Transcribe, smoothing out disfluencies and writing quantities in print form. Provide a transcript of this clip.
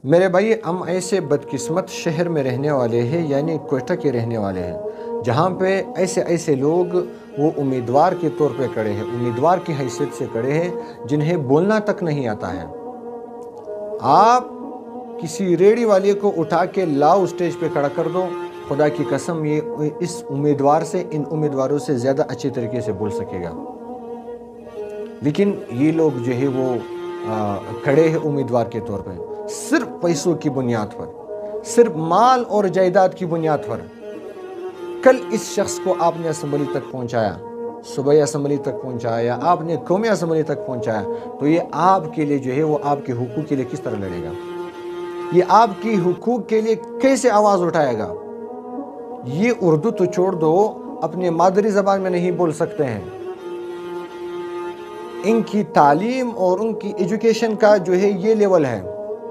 میرے بھائی، ہم ایسے بدقسمت شہر میں رہنے والے ہیں، یعنی کوئٹہ کے رہنے والے ہیں، جہاں پہ ایسے لوگ وہ امیدوار کے طور پہ کھڑے ہیں، امیدوار کی حیثیت سے کھڑے ہیں، جنہیں بولنا تک نہیں آتا ہے۔ آپ کسی ریڑھی والے کو اٹھا کے لاؤ اسٹیج پہ کھڑا کر دو، خدا کی قسم یہ اس امیدوار سے، ان امیدواروں سے زیادہ اچھے طریقے سے بول سکے گا۔ لیکن یہ لوگ جو ہے وہ کھڑے ہیں امیدوار کے طور پہ، صرف پیسوں کی بنیاد پر، صرف مال اور جائیداد کی بنیاد پر۔ کل اس شخص کو آپ نے اسمبلی تک پہنچایا، صوبائی اسمبلی تک پہنچایا، آپ نے قومی اسمبلی تک پہنچایا، تو یہ آپ کے لیے جو ہے وہ آپ کے حقوق کے لیے کس طرح لڑے گا؟ یہ آپ کی حقوق کے لیے کیسے آواز اٹھائے گا؟ یہ اردو تو چھوڑ دو، اپنے مادری زبان میں نہیں بول سکتے ہیں۔ ان کی تعلیم اور ان کی ایجوکیشن کا جو ہے یہ لیول ہے۔